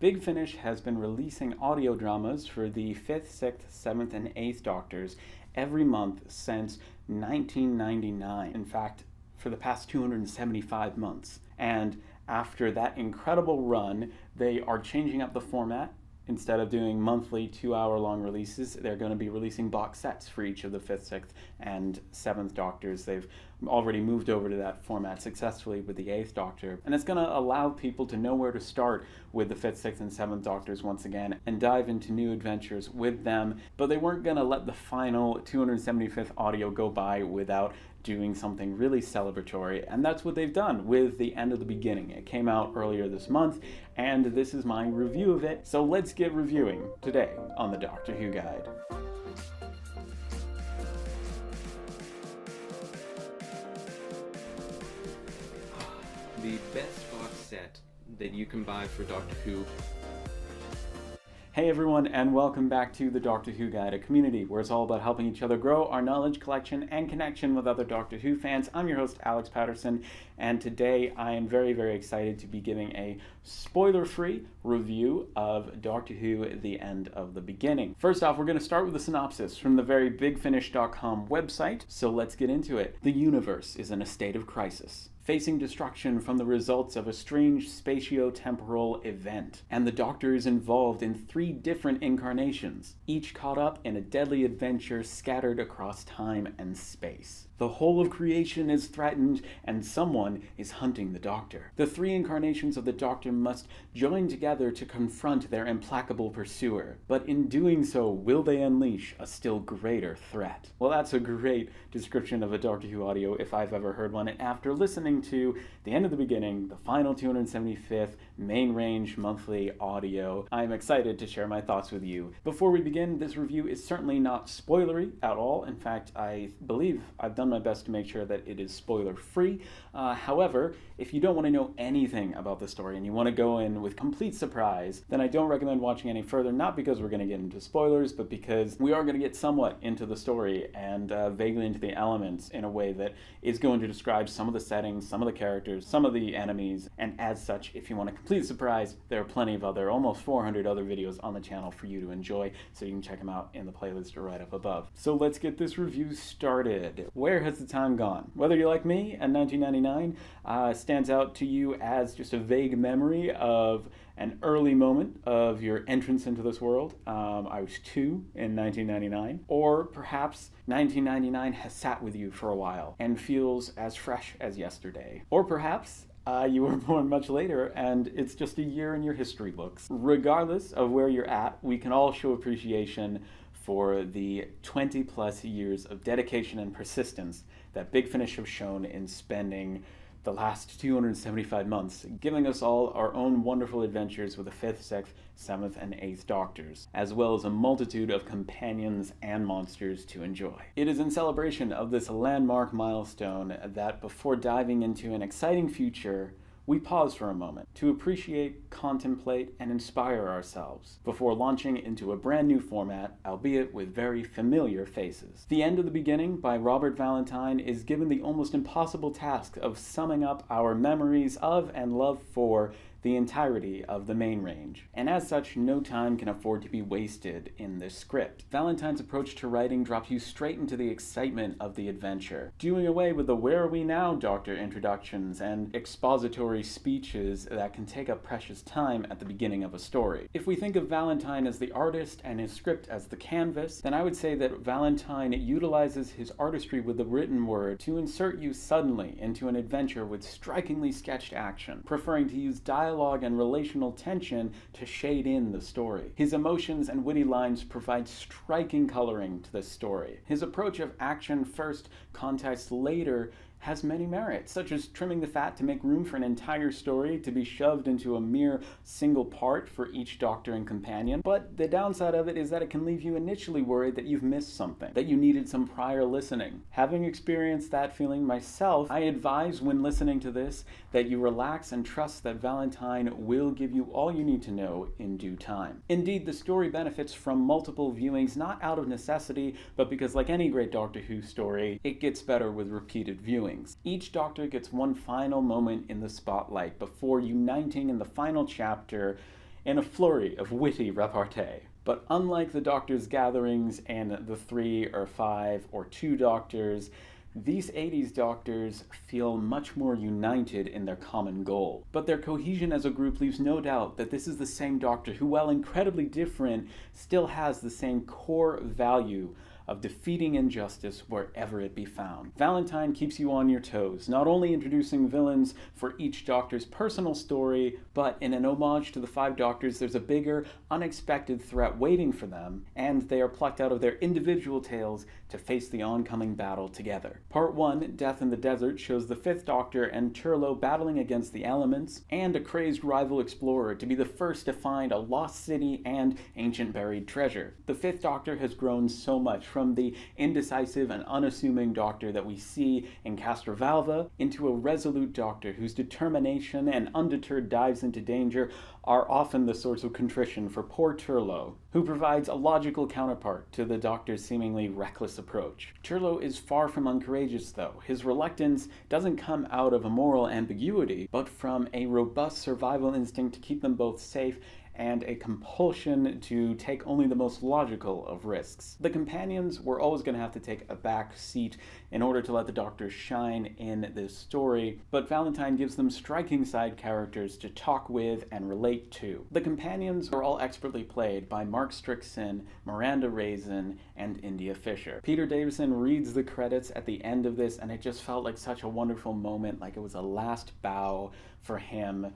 Big Finish has been releasing audio dramas for the 5th, 6th, 7th, and 8th Doctors every month since 1999. In fact, for the past 275 months. And after that incredible run, they are changing up the format. Instead of doing monthly 2-hour-long releases, they're going to be releasing box sets for each of the 5th, 6th, and 7th Doctors. They've already moved over to that format successfully with the 8th Doctor. And it's going to allow people to know where to start with the 5th, 6th, and 7th Doctors once again and dive into new adventures with them. But they weren't going to let the final 275th audio go by without doing something really celebratory, and that's what they've done with The End of the Beginning. It came out earlier this month, and this is my review of it, so let's get reviewing today on the Doctor Who Guide. The best box set that you can buy for Doctor Who. Hey everyone, and welcome back to the Doctor Who Guide, a community where it's all about helping each other grow our knowledge collection and connection with other Doctor Who fans. I'm your host, Alex Patterson, and today I am very, very excited to be giving a spoiler-free review of Doctor Who, The End of the Beginning. First off, we're going to start with a synopsis from the very BigFinish.com website, so let's get into it. The universe is in a state of crisis, facing destruction from the results of a strange spatio-temporal event. And the Doctor is involved in 3 different incarnations, each caught up in a deadly adventure scattered across time and space. The whole of creation is threatened, and someone is hunting the Doctor. The 3 incarnations of the Doctor must join together to confront their implacable pursuer. But in doing so, will they unleash a still greater threat? Well, that's a great description of a Doctor Who audio if I've ever heard one. And after listening to The End of the Beginning, the final 275th main range monthly audio, I'm excited to share my thoughts with you. Before we begin, this review is certainly not spoilery at all. In fact, I believe I've done my best to make sure that it is spoiler-free. However, if you don't want to know anything about the story and you want to go in with complete surprise, then I don't recommend watching any further, not because we're going to get into spoilers, but because we are going to get somewhat into the story and vaguely into the elements in a way that is going to describe some of the settings, some of the characters, some of the enemies, and as such, if you want a complete surprise, there are plenty of other, almost 400 other videos on the channel for you to enjoy, so you can check them out in the playlist right up above. So let's get this review started. Where has the time gone? Whether you're like me and 1999 stands out to you as just a vague memory of an early moment of your entrance into this world. I was 2 in 1999. Or perhaps 1999 has sat with you for a while and feels as fresh as yesterday. Or perhaps you were born much later and it's just a year in your history books. Regardless of where you're at, we can all show appreciation for the 20-plus years of dedication and persistence that Big Finish have shown in spending the last 275 months, giving us all our own wonderful adventures with the 5th, 6th, 7th, and 8th Doctors, as well as a multitude of companions and monsters to enjoy. It is in celebration of this landmark milestone that before diving into an exciting future, we pause for a moment to appreciate, contemplate, and inspire ourselves before launching into a brand new format, albeit with very familiar faces. The End of the Beginning by Robert Valentine is given the almost impossible task of summing up our memories of and love for the entirety of the main range, and as such, no time can afford to be wasted in this script. Valentine's approach to writing drops you straight into the excitement of the adventure, doing away with the Where Are We Now Doctor introductions and expository speeches that can take up precious time at the beginning of a story. If we think of Valentine as the artist and his script as the canvas, then I would say that Valentine utilizes his artistry with the written word to insert you suddenly into an adventure with strikingly sketched action, preferring to use dialogue and relational tension to shade in the story. His emotions and witty lines provide striking coloring to the story. His approach of action first, context later has many merits, such as trimming the fat to make room for an entire story to be shoved into a mere single part for each Doctor and companion. But the downside of it is that it can leave you initially worried that you've missed something, that you needed some prior listening. Having experienced that feeling myself, I advise when listening to this that you relax and trust that Valentine will give you all you need to know in due time. Indeed, the story benefits from multiple viewings, not out of necessity, but because like any great Doctor Who story, it gets better with repeated viewing. Each Doctor gets one final moment in the spotlight before uniting in the final chapter in a flurry of witty repartee. But unlike the Doctor's gatherings and the 3 or 5 or 2 Doctors, these 80s Doctors feel much more united in their common goal. But their cohesion as a group leaves no doubt that this is the same Doctor who, while incredibly different, still has the same core value of defeating injustice wherever it be found. Valentine keeps you on your toes, not only introducing villains for each Doctor's personal story, but in an homage to the 5 Doctors, there's a bigger, unexpected threat waiting for them, and they are plucked out of their individual tales to face the oncoming battle together. Part 1, Death in the Desert, shows the 5th Doctor and Turlough battling against the elements, and a crazed rival explorer to be the first to find a lost city and ancient buried treasure. The 5th Doctor has grown so much from the indecisive and unassuming Doctor that we see in Castrovalva into a resolute Doctor whose determination and undeterred dives into danger are often the source of contrition for poor Turlough, who provides a logical counterpart to the Doctor's seemingly reckless approach. Turlough is far from uncourageous, though. His reluctance doesn't come out of a moral ambiguity, but from a robust survival instinct to keep them both safe and a compulsion to take only the most logical of risks. The companions were always going to have to take a back seat in order to let the Doctor shine in this story, but Valentine gives them striking side characters to talk with and relate to. The companions were all expertly played by Mark Strickson, Miranda Raisin, and India Fisher. Peter Davison reads the credits at the end of this, and it just felt like such a wonderful moment, like it was a last bow for him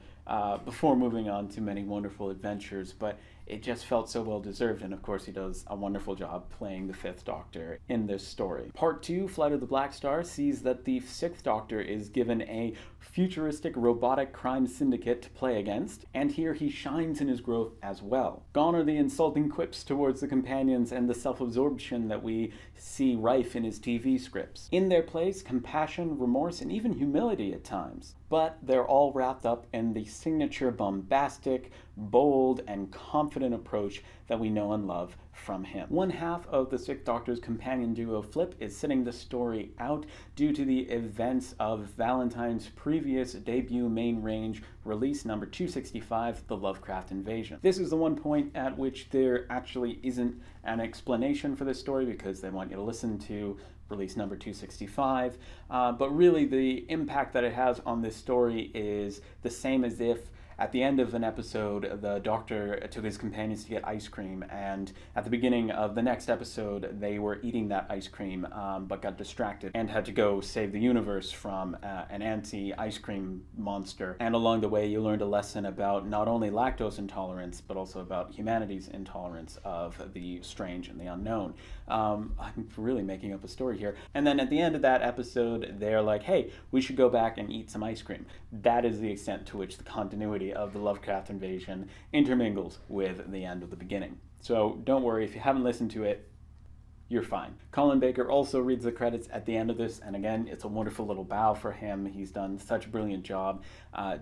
before moving on to many wonderful adventures, but it just felt so well deserved, and of course he does a wonderful job playing the 5th Doctor in this story. Part 2, Flight of the Black Star, sees that the 6th Doctor is given a futuristic robotic crime syndicate to play against, and here he shines in his growth as well. Gone are the insulting quips towards the companions and the self-absorption that we see rife in his TV scripts. In their place, compassion, remorse, and even humility at times. But they're all wrapped up in the signature bombastic, bold, and confident approach that we know and love from him. One half of the 6th Doctor's companion duo Flip is sitting the story out due to the events of Valentine's previous debut main range release number 265, The Lovecraft Invasion. This is the one point at which there actually isn't an explanation for this story because they want you to listen to release number 265, but really the impact that it has on this story is the same as if at the end of an episode, the Doctor took his companions to get ice cream, and at the beginning of the next episode, they were eating that ice cream, but got distracted and had to go save the universe from an anti-ice cream monster. And along the way, you learned a lesson about not only lactose intolerance, but also about humanity's intolerance of the strange and the unknown. I'm really making up a story here. And then at the end of that episode, they're like, hey, we should go back and eat some ice cream. That is the extent to which the continuity of the Lovecraft Invasion intermingles with the end of the beginning. So don't worry, if you haven't listened to it, you're fine. Colin Baker also reads the credits at the end of this, and again, it's a wonderful little bow for him. He's done such a brilliant job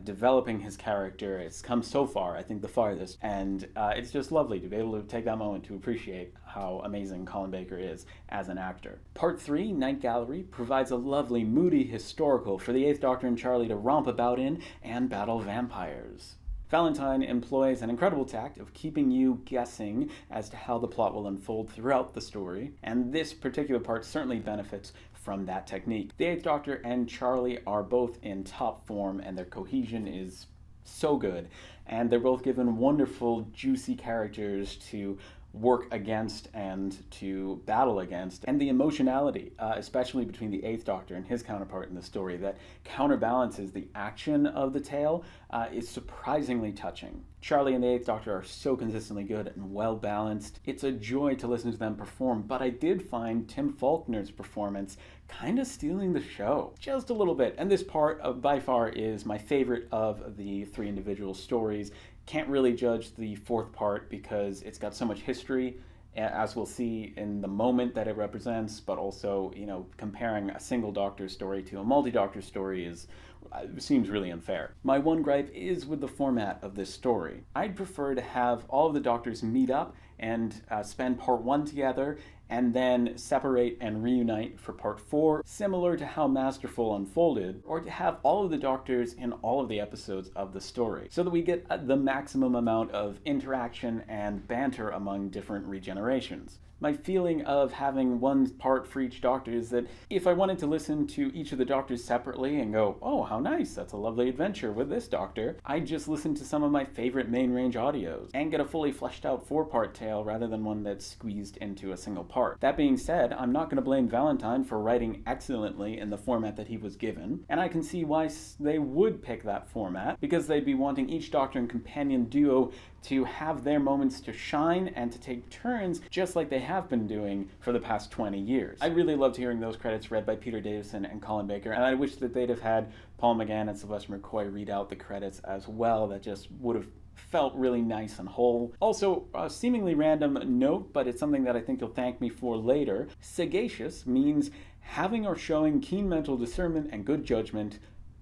developing his character. It's come so far, I think the farthest, and it's just lovely to be able to take that moment to appreciate how amazing Colin Baker is as an actor. Part 3, Night Gallery, provides a lovely, moody historical for the 8th Doctor and Charlie to romp about in and battle vampires. Valentine employs an incredible tact of keeping you guessing as to how the plot will unfold throughout the story, and this particular part certainly benefits from that technique. The 8th Doctor and Charlie are both in top form, and their cohesion is so good, and they're both given wonderful, juicy characters to work against and to battle against, and the emotionality, especially between the 8th Doctor and his counterpart in the story, that counterbalances the action of the tale is surprisingly touching. Charlie and the 8th Doctor are so consistently good and well balanced. It's a joy to listen to them perform, but I did find Tim Faulkner's performance kind of stealing the show just a little bit, and this part by far is my favorite of the 3 individual stories. Can't really judge the 4th part because it's got so much history, as we'll see in the moment that it represents, but also, comparing a single Doctor story to a multi-Doctor story seems really unfair. My one gripe is with the format of this story. I'd prefer to have all of the Doctors meet up and spend part 1 together, and then separate and reunite for part 4, similar to how Masterful unfolded, or to have all of the Doctors in all of the episodes of the story, so that we get the maximum amount of interaction and banter among different regenerations. My feeling of having one part for each Doctor is that if I wanted to listen to each of the Doctors separately and go, oh, how nice, that's a lovely adventure with this Doctor, I'd just listen to some of my favorite main range audios and get a fully fleshed out 4-part tale rather than one that's squeezed into a single part. That being said, I'm not going to blame Valentine for writing excellently in the format that he was given, and I can see why they would pick that format, because they'd be wanting each Doctor and companion duo to have their moments to shine and to take turns just like they have been doing for the past 20 years. I really loved hearing those credits read by Peter Davison and Colin Baker, and I wish that they'd have had Paul McGann and Sylvester McCoy read out the credits as well. That just would have felt really nice and whole. Also, a seemingly random note, but it's something that I think you'll thank me for later. Sagacious means having or showing keen mental discernment and good judgment,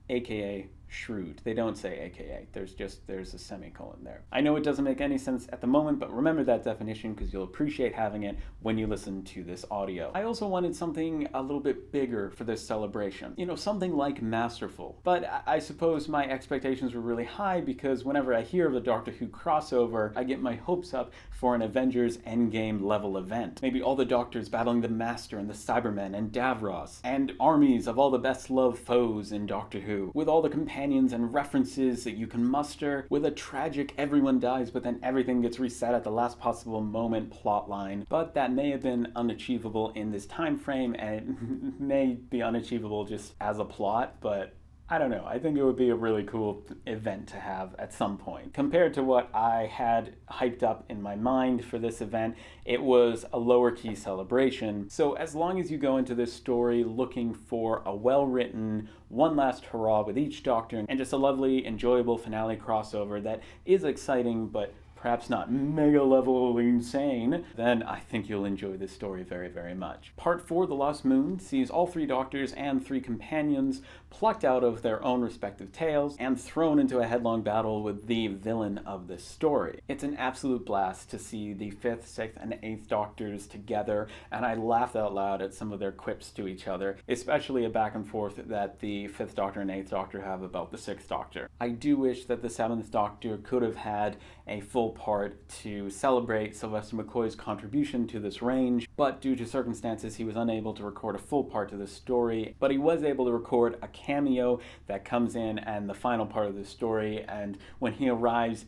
aka shrewd. They don't say AKA. There's a semicolon there. I know it doesn't make any sense at the moment, but remember that definition because you'll appreciate having it when you listen to this audio. I also wanted something a little bit bigger for this celebration. You know, something like Masterful. But I suppose my expectations were really high because whenever I hear of a Doctor Who crossover, I get my hopes up for an Avengers Endgame level event. Maybe all the Doctors battling the Master and the Cybermen and Davros, and armies of all the best loved foes in Doctor Who, with all the companions and references that you can muster, with a tragic everyone dies but then everything gets reset at the last possible moment plotline. But that may have been unachievable in this time frame, and it may be unachievable just as a plot, but I don't know. I think it would be a really cool event to have at some point. Compared to what I had hyped up in my mind for this event, it was a lower key celebration. So as long as you go into this story looking for a well-written, one last hurrah with each Doctor, and just a lovely, enjoyable finale crossover that is exciting but perhaps not mega level insane, then I think you'll enjoy this story very, very much. Part 4, The Lost Moon, sees all 3 Doctors and 3 companions plucked out of their own respective tales and thrown into a headlong battle with the villain of the story. It's an absolute blast to see the 5th, 6th, and 8th Doctors together, and I laughed out loud at some of their quips to each other, especially a back and forth that the 5th Doctor and 8th Doctor have about the 6th Doctor. I do wish that the 7th Doctor could have had a full part to celebrate Sylvester McCoy's contribution to this range, but due to circumstances he was unable to record a full part to the story, but he was able to record a cameo that comes in and the final part of the story, and when he arrives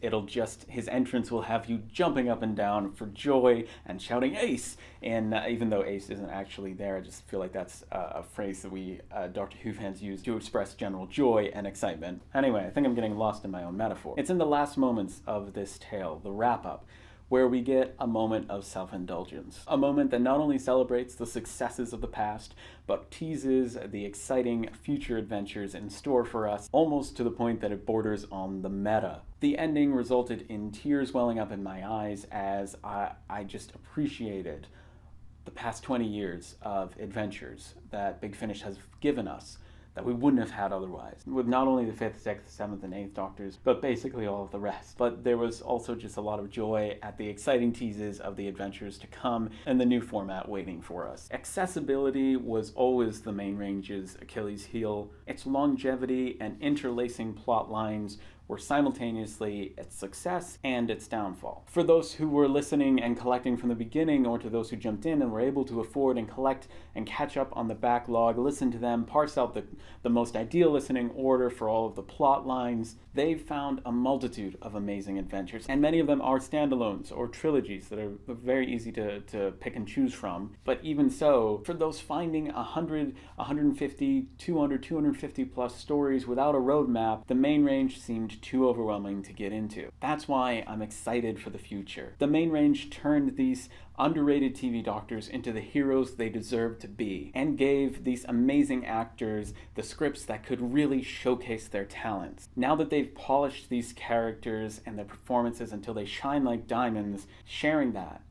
his entrance will have you jumping up and down for joy and shouting Ace, and even though Ace isn't actually there, I just feel like that's a phrase that we Doctor Who fans use to express general joy and excitement. Anyway, I think I'm getting lost in my own metaphor. It's in the last moments of this tale, the wrap-up, where we get a moment of self-indulgence. A moment that not only celebrates the successes of the past, but teases the exciting future adventures in store for us, almost to the point that it borders on the meta. The ending resulted in tears welling up in my eyes as I just appreciated the past 20 years of adventures that Big Finish has given us that we wouldn't have had otherwise, with not only the 5th, 6th, 7th, and 8th Doctors, but basically all of the rest. But there was also just a lot of joy at the exciting teases of the adventures to come and the new format waiting for us. Accessibility was always the main range's Achilles heel. Its longevity and interlacing plot lines were simultaneously its success and its downfall. For those who were listening and collecting from the beginning, or to those who jumped in and were able to afford and collect and catch up on the backlog, listen to them, parse out the most ideal listening order for all of the plot lines, they've found a multitude of amazing adventures, and many of them are standalones or trilogies that are very easy to pick and choose from. But even so, for those finding 100, 150, 200, 250 plus stories without a roadmap, the main range seemed too overwhelming to get into. That's why I'm excited for the future. The main range turned these underrated TV Doctors into the heroes they deserve to be, and gave these amazing actors the scripts that could really showcase their talents. Now that they've polished these characters and their performances until they shine like diamonds, sharing that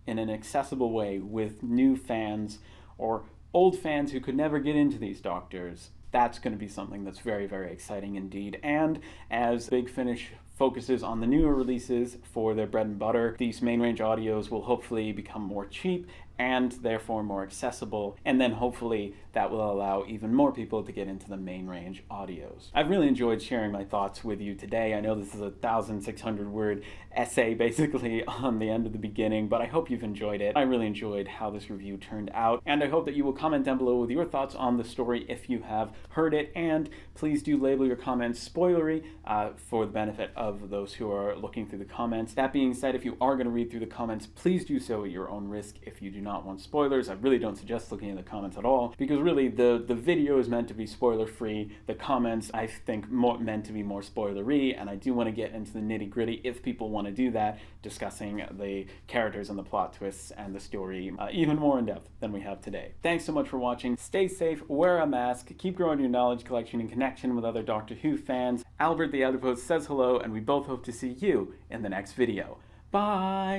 in an accessible way with new fans or old fans who could never get into these Doctors, that's going to be something that's very, very exciting indeed. And as Big Finish focuses on the newer releases for their bread and butter, these main range audios will hopefully become more cheap and therefore more accessible, and then hopefully that will allow even more people to get into the main range audios. I've really enjoyed sharing my thoughts with you today. I know this is a 1,600 word essay basically on the end of the beginning, but I hope you've enjoyed it. I really enjoyed how this review turned out, and I hope that you will comment down below with your thoughts on the story if you have heard it, and please do label your comments spoilery for the benefit of those who are looking through the comments. That being said, if you are going to read through the comments, please do so at your own risk if you do not want spoilers. I really don't suggest looking at the comments at all, because really the video is meant to be spoiler free. The comments, I think, meant to be more spoilery, and I do want to get into the nitty gritty if people want to do that, discussing the characters and the plot twists and the story even more in depth than we have today. Thanks so much for watching. Stay safe, wear a mask, keep growing your knowledge collection and connection with other Doctor Who fans. Albert the Outpost says hello, and we both hope to see you in the next video. Bye!